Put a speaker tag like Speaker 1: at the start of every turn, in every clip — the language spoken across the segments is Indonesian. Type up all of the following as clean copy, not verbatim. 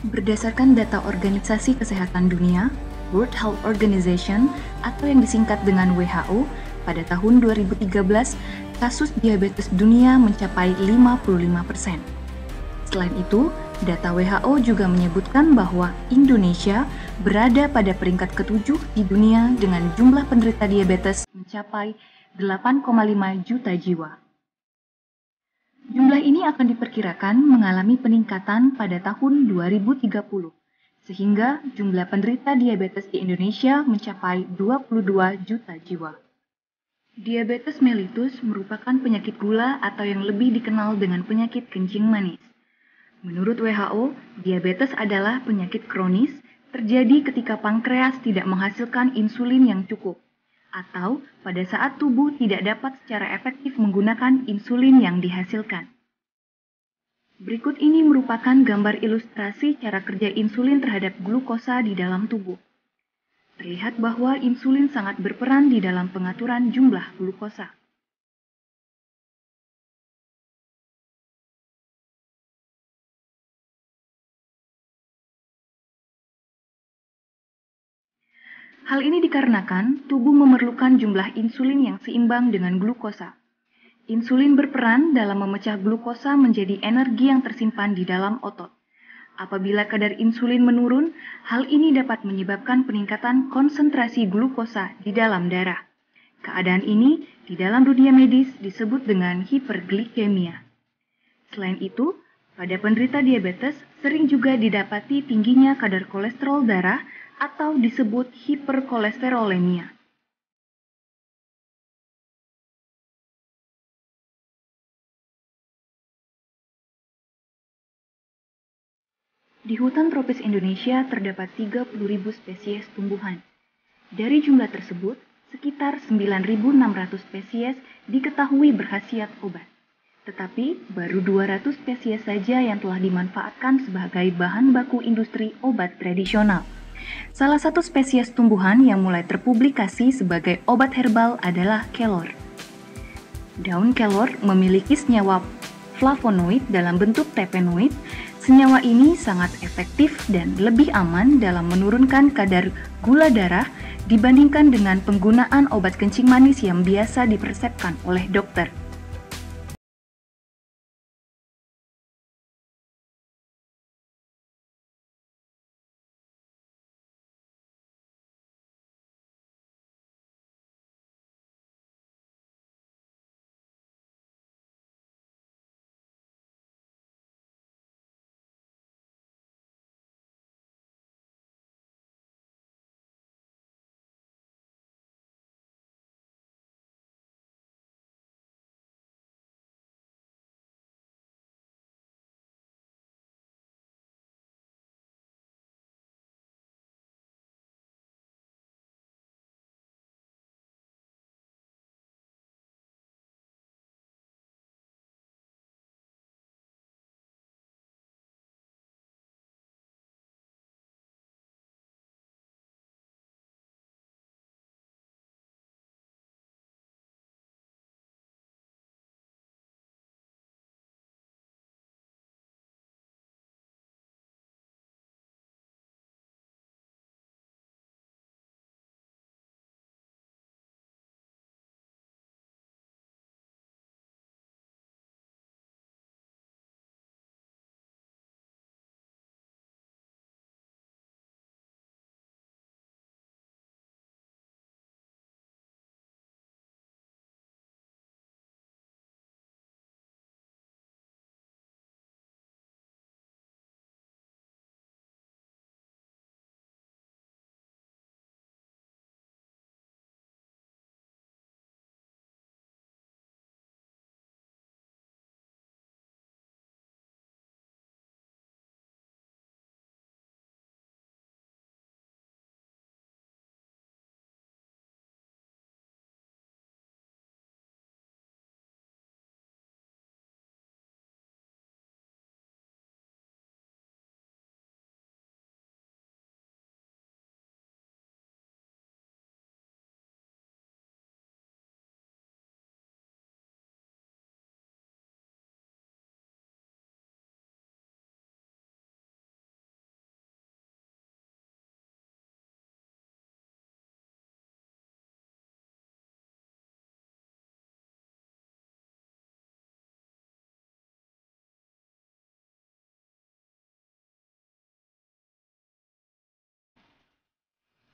Speaker 1: Berdasarkan data Organisasi Kesehatan Dunia, World Health Organization atau yang disingkat dengan WHO, pada tahun 2013, kasus diabetes dunia mencapai 55%. Selain itu, data WHO juga menyebutkan bahwa Indonesia berada pada peringkat ketujuh di dunia dengan jumlah penderita diabetes mencapai 8,5 juta jiwa. Jumlah ini akan diperkirakan mengalami peningkatan pada tahun 2030, sehingga jumlah penderita diabetes di Indonesia mencapai 22 juta jiwa. Diabetes mellitus merupakan penyakit gula atau yang lebih dikenal dengan penyakit kencing manis. Menurut WHO, diabetes adalah penyakit kronis terjadi ketika pankreas tidak menghasilkan insulin yang cukup, atau pada saat tubuh tidak dapat secara efektif menggunakan insulin yang dihasilkan. Berikut ini merupakan gambar ilustrasi cara kerja insulin terhadap glukosa di dalam tubuh. Terlihat bahwa insulin sangat berperan di dalam pengaturan jumlah glukosa. Hal ini dikarenakan tubuh memerlukan jumlah insulin yang seimbang dengan glukosa. Insulin berperan dalam memecah glukosa menjadi energi yang tersimpan di dalam otot. Apabila kadar insulin menurun, hal ini dapat menyebabkan peningkatan konsentrasi glukosa di dalam darah. Keadaan ini di dalam dunia medis disebut dengan hiperglikemia. Selain itu, pada penderita diabetes sering juga didapati tingginya kadar kolesterol darah atau disebut hiperkolesterolemia. Di hutan tropis Indonesia terdapat 30.000 spesies tumbuhan. Dari jumlah tersebut, sekitar 9.600 spesies diketahui berkhasiat obat. Tetapi, baru 200 spesies saja yang telah dimanfaatkan sebagai bahan baku industri obat tradisional. Salah satu spesies tumbuhan yang mulai terpublikasi sebagai obat herbal adalah kelor. Daun kelor memiliki senyawa flavonoid dalam bentuk terpenoid. Senyawa ini sangat efektif dan lebih aman dalam menurunkan kadar gula darah dibandingkan dengan penggunaan obat kencing manis yang biasa diresepkan oleh dokter.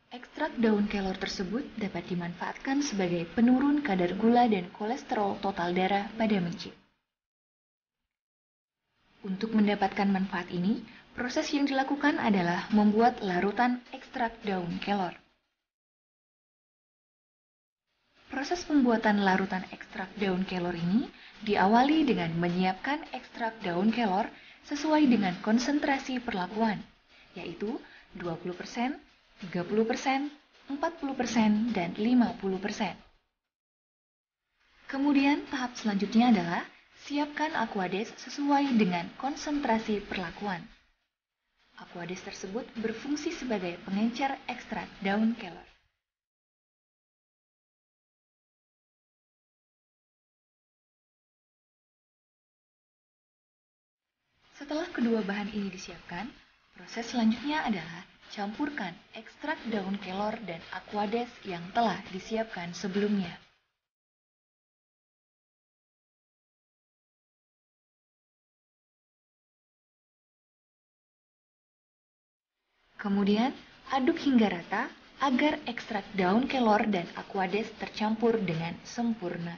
Speaker 1: Ekstrak daun kelor tersebut dapat dimanfaatkan sebagai penurun kadar gula dan kolesterol total darah pada mencit. Untuk mendapatkan manfaat ini, proses yang dilakukan adalah membuat larutan ekstrak daun kelor. Proses pembuatan larutan ekstrak daun kelor ini diawali dengan menyiapkan ekstrak daun kelor sesuai dengan konsentrasi perlakuan, yaitu 20%, 30%, 40%, dan 50%. Kemudian tahap selanjutnya adalah siapkan Aquades sesuai dengan konsentrasi perlakuan. Aquades tersebut berfungsi sebagai pengencer ekstrak daun kelor. Setelah kedua bahan ini disiapkan, proses selanjutnya adalah campurkan ekstrak daun kelor dan Aquades yang telah disiapkan sebelumnya. Kemudian, aduk hingga rata agar ekstrak daun kelor dan Aquades tercampur dengan sempurna.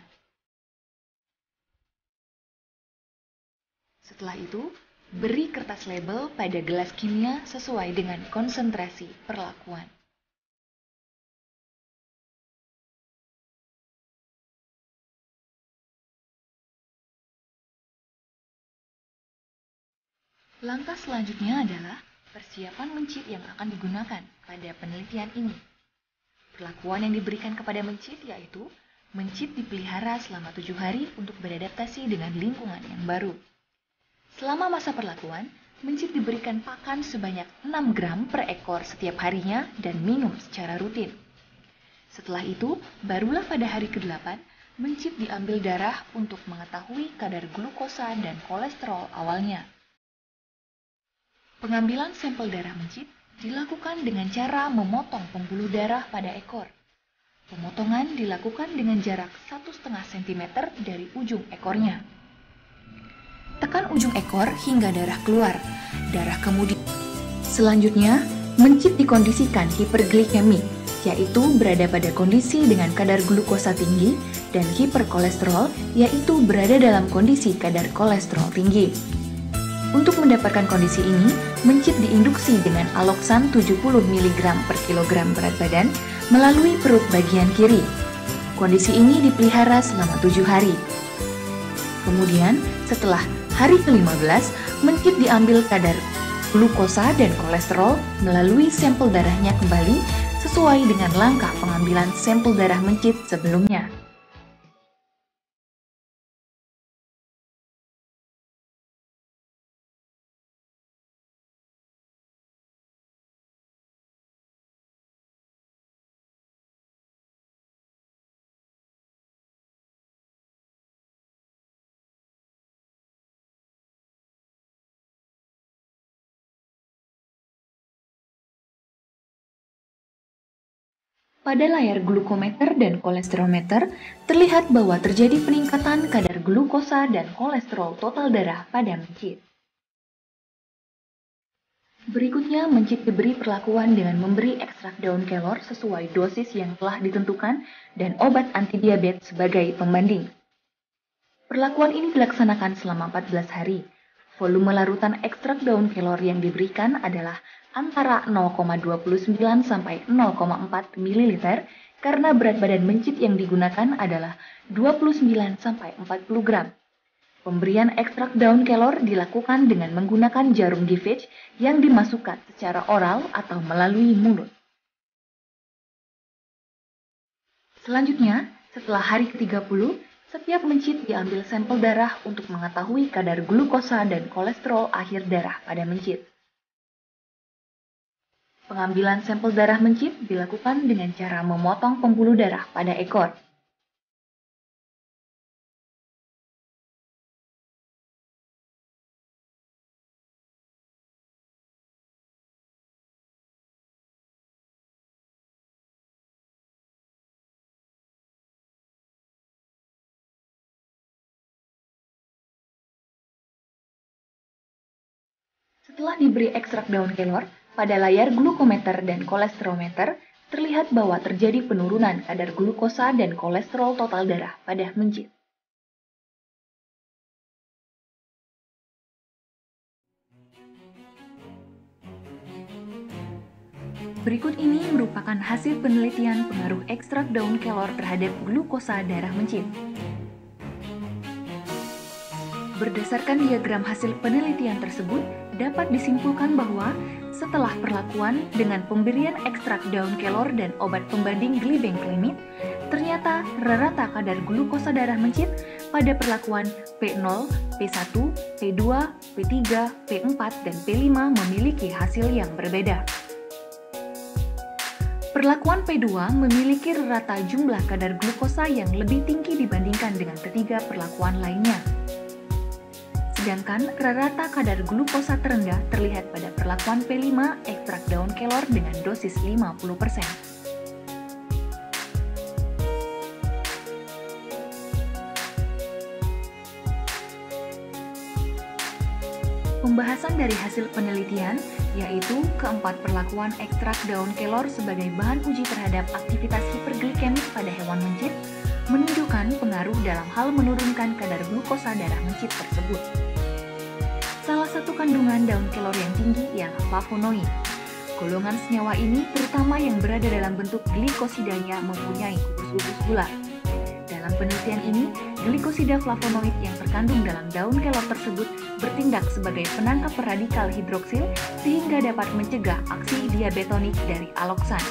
Speaker 1: Setelah itu, beri kertas label pada gelas kimia sesuai dengan konsentrasi perlakuan. Langkah selanjutnya adalah persiapan mencit yang akan digunakan pada penelitian ini. Perlakuan yang diberikan kepada mencit yaitu mencit dipelihara selama 7 hari untuk beradaptasi dengan lingkungan yang baru. Selama masa perlakuan, mencit diberikan pakan sebanyak 6 gram per ekor setiap harinya dan minum secara rutin. Setelah itu, barulah pada hari ke-8, mencit diambil darah untuk mengetahui kadar glukosa dan kolesterol awalnya. Pengambilan sampel darah mencit dilakukan dengan cara memotong pembuluh darah pada ekor. Pemotongan dilakukan dengan jarak 1,5 cm dari ujung ekornya. Tekan ujung ekor hingga darah keluar. Darah kemudian. Selanjutnya, mencit dikondisikan hiperglikemik, yaitu berada pada kondisi dengan kadar glukosa tinggi, dan hiperkolesterol, yaitu berada dalam kondisi kadar kolesterol tinggi. Untuk mendapatkan kondisi ini, mencit diinduksi dengan aloksan 70 mg per kilogram berat badan melalui perut bagian kiri. Kondisi ini dipelihara selama 7 hari. Kemudian, setelah hari ke-15, mencit diambil kadar glukosa dan kolesterol melalui sampel darahnya kembali sesuai dengan langkah pengambilan sampel darah mencit sebelumnya. Pada layar glukometer dan kolesterolmeter, terlihat bahwa terjadi peningkatan kadar glukosa dan kolesterol total darah pada mencit. Berikutnya, mencit diberi perlakuan dengan memberi ekstrak daun kelor sesuai dosis yang telah ditentukan dan obat antidiabetes sebagai pembanding. Perlakuan ini dilaksanakan selama 14 hari. Volume larutan ekstrak daun kelor yang diberikan adalah antara 0,29 sampai 0,4 ml karena berat badan mencit yang digunakan adalah 29 sampai 40 gram. Pemberian ekstrak daun kelor dilakukan dengan menggunakan jarum Givage yang dimasukkan secara oral atau melalui mulut. Selanjutnya, setelah hari ke-30, setiap mencit diambil sampel darah untuk mengetahui kadar glukosa dan kolesterol akhir darah pada mencit. Pengambilan sampel darah mencit dilakukan dengan cara memotong pembuluh darah pada ekor. Setelah diberi ekstrak daun kelor, pada layar glukometer dan kolesterolmeter terlihat bahwa terjadi penurunan kadar glukosa dan kolesterol total darah pada mencit. Berikut ini merupakan hasil penelitian pengaruh ekstrak daun kelor terhadap glukosa darah mencit. Berdasarkan diagram hasil penelitian tersebut, dapat disimpulkan bahwa setelah perlakuan dengan pemberian ekstrak daun kelor dan obat pembanding glibenclamide, ternyata rata kadar glukosa darah mencit pada perlakuan P0, P1, P2, P3, P4, dan P5 memiliki hasil yang berbeda. Perlakuan P2 memiliki rata jumlah kadar glukosa yang lebih tinggi dibandingkan dengan ketiga perlakuan lainnya. Sedangkan rata kadar glukosa terendah terlihat pada perlakuan P5 ekstrak daun kelor dengan dosis 50%. Pembahasan dari hasil penelitian, yaitu keempat perlakuan ekstrak daun kelor sebagai bahan uji terhadap aktivitas hiperglikemik pada hewan mencit, menunjukkan pengaruh dalam hal menurunkan kadar glukosa darah mencit tersebut. Salah satu kandungan daun kelor yang tinggi ialah flavonoid. Golongan senyawa ini, terutama yang berada dalam bentuk glikosidanya, mempunyai gugus-gugus gula. Dalam penelitian ini, glikosida flavonoid yang terkandung dalam daun kelor tersebut bertindak sebagai penangkap radikal hidroksil sehingga dapat mencegah aksi diabetonik dari aloksan.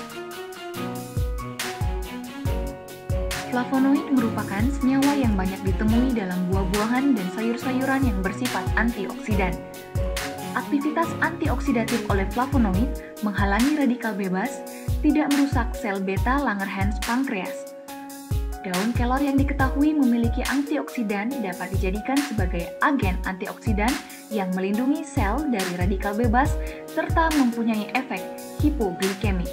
Speaker 1: Flavonoid merupakan senyawa yang banyak ditemui dalam buah-buahan dan sayur-sayuran yang bersifat antioksidan. Aktivitas antioksidatif oleh flavonoid menghalangi radikal bebas, tidak merusak sel beta Langerhans pankreas. Daun kelor yang diketahui memiliki antioksidan dapat dijadikan sebagai agen antioksidan yang melindungi sel dari radikal bebas serta mempunyai efek hipoglikemik.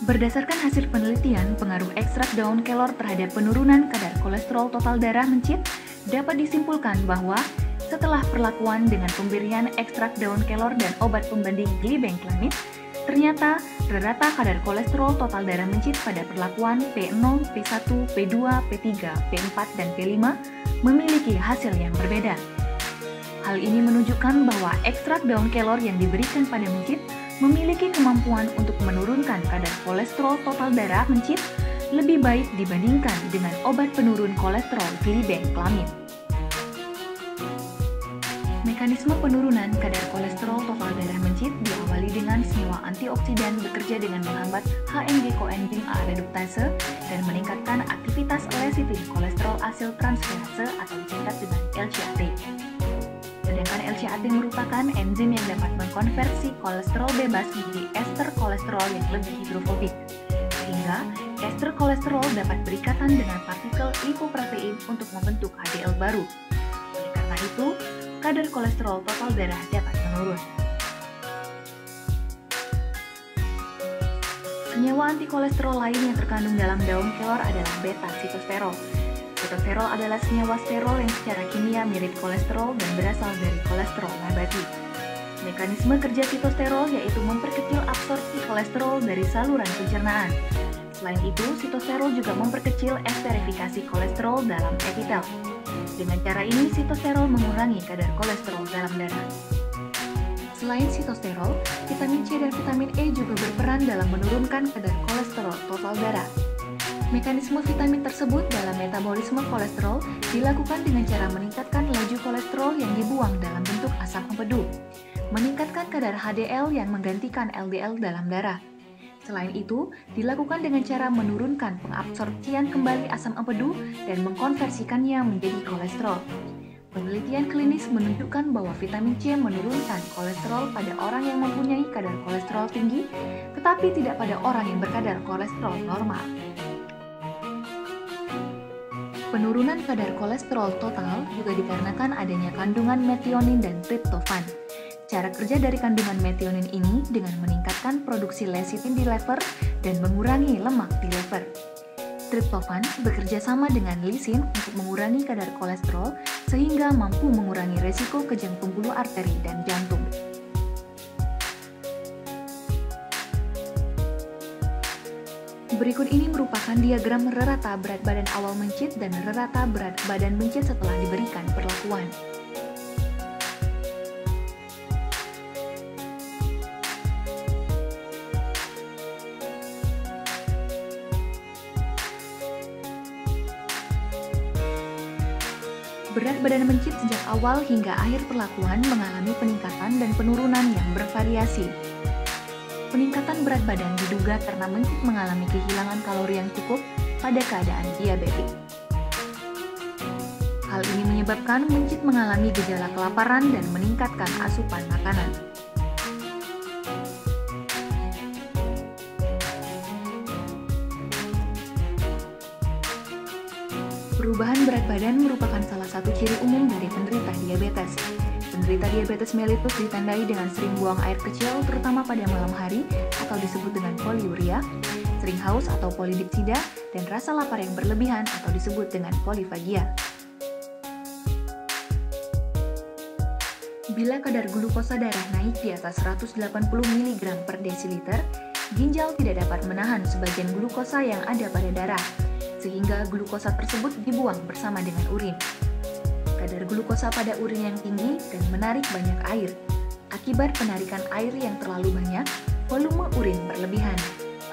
Speaker 1: Berdasarkan hasil penelitian, pengaruh ekstrak daun kelor terhadap penurunan kadar kolesterol total darah mencit dapat disimpulkan bahwa setelah perlakuan dengan pemberian ekstrak daun kelor dan obat pembanding glibenclamide, ternyata rata kadar kolesterol total darah mencit pada perlakuan P0, P1, P2, P3, P4, dan P5 memiliki hasil yang berbeda. Hal ini menunjukkan bahwa ekstrak daun kelor yang diberikan pada mencit memiliki kemampuan untuk menurunkan kadar kolesterol total darah mencit lebih baik dibandingkan dengan obat penurun kolesterol glibenclamide. Mekanisme penurunan kadar kolesterol total darah mencit diawali dengan senyawa antioksidan bekerja dengan menghambat HMG koenzim A reduktase dan meningkatkan aktivitas lesitin kolesterol asil transferase atau disingkat dengan LCAT. Sedangkan LCAT merupakan enzim yang dapat mengkonversi kolesterol bebas menjadi ester kolesterol yang lebih hidrofobik, sehingga ester kolesterol dapat berikatan dengan partikel lipoprotein untuk membentuk HDL baru. Oleh karena itu, kadar kolesterol total darah dapat menurun. Senyawa antikolesterol lain yang terkandung dalam daun kelor adalah beta-sitosterol. Sitosterol adalah senyawa sterol yang secara kimia mirip kolesterol dan berasal dari kolesterol nabati. Mekanisme kerja sitosterol yaitu memperkecil absorpsi kolesterol dari saluran pencernaan. Selain itu, sitosterol juga memperkecil esterifikasi kolesterol dalam epitel. Dengan cara ini, sitosterol mengurangi kadar kolesterol dalam darah. Selain sitosterol, vitamin C dan vitamin E juga berperan dalam menurunkan kadar kolesterol total darah. Mekanisme vitamin tersebut dalam metabolisme kolesterol dilakukan dengan cara meningkatkan laju kolesterol yang dibuang dalam bentuk asam empedu, meningkatkan kadar HDL yang menggantikan LDL dalam darah. Selain itu, dilakukan dengan cara menurunkan pengabsorpsian kembali asam empedu dan mengkonversikannya menjadi kolesterol. Penelitian klinis menunjukkan bahwa vitamin C menurunkan kolesterol pada orang yang mempunyai kadar kolesterol tinggi, tetapi tidak pada orang yang berkadar kolesterol normal. Penurunan kadar kolesterol total juga dikarenakan adanya kandungan metionin dan triptofan. Cara kerja dari kandungan metionin ini dengan meningkatkan produksi lesitin di lever dan mengurangi lemak di lever. Triptofan bekerja sama dengan lisin untuk mengurangi kadar kolesterol sehingga mampu mengurangi resiko kejang pembuluh arteri dan jantung. Berikut ini merupakan diagram rata berat badan awal mencit dan rata berat badan mencit setelah diberikan perlakuan. Berat badan mencit sejak awal hingga akhir perlakuan mengalami peningkatan dan penurunan yang bervariasi. Peningkatan berat badan diduga karena mencit mengalami kehilangan kalori yang cukup pada keadaan diabetik. Hal ini menyebabkan mencit mengalami gejala kelaparan dan meningkatkan asupan makanan. Perubahan berat badan merupakan salah satu ciri umum dari penderita diabetes. Penderita diabetes mellitus ditandai dengan sering buang air kecil terutama pada malam hari atau disebut dengan poliuria, sering haus atau polidipsida, dan rasa lapar yang berlebihan atau disebut dengan polifagia. Bila kadar glukosa darah naik di atas 180 mg per desiliter, ginjal tidak dapat menahan sebagian glukosa yang ada pada darah, sehingga glukosa tersebut dibuang bersama dengan urin. Kadar glukosa pada urin yang tinggi dan menarik banyak air. Akibat penarikan air yang terlalu banyak, volume urin berlebihan.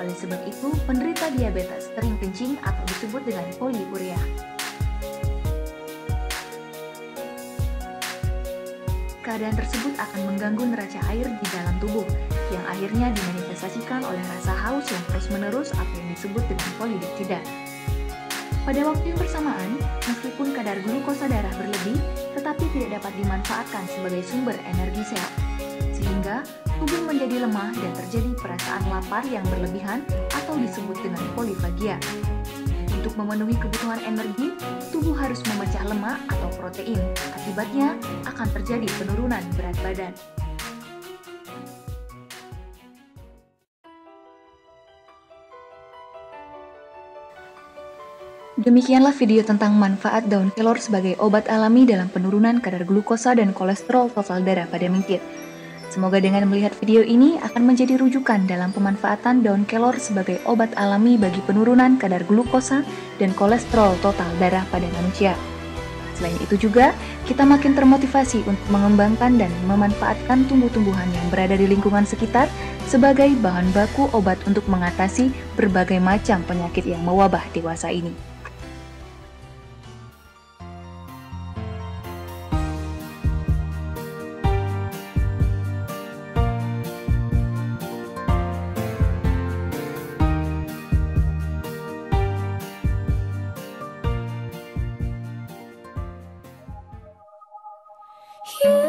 Speaker 1: Oleh sebab itu, penderita diabetes sering kencing atau disebut dengan poliuria. Keadaan tersebut akan mengganggu neraca air di dalam tubuh, yang akhirnya dimanifestasikan oleh rasa haus yang terus-menerus atau yang disebut dengan polidipsida. Pada waktu yang bersamaan, meskipun kadar glukosa darah berlebih, tetapi tidak dapat dimanfaatkan sebagai sumber energi sel, sehingga tubuh menjadi lemah dan terjadi perasaan lapar yang berlebihan atau disebut dengan polifagia. Untuk memenuhi kebutuhan energi, tubuh harus memecah lemak atau protein. Akibatnya akan terjadi penurunan berat badan. Demikianlah video tentang manfaat daun kelor sebagai obat alami dalam penurunan kadar glukosa dan kolesterol total darah pada mencit. Semoga dengan melihat video ini akan menjadi rujukan dalam pemanfaatan daun kelor sebagai obat alami bagi penurunan kadar glukosa dan kolesterol total darah pada manusia. Selain itu juga, kita makin termotivasi untuk mengembangkan dan memanfaatkan tumbuh-tumbuhan yang berada di lingkungan sekitar sebagai bahan baku obat untuk mengatasi berbagai macam penyakit yang mewabah dewasa ini.
Speaker 2: You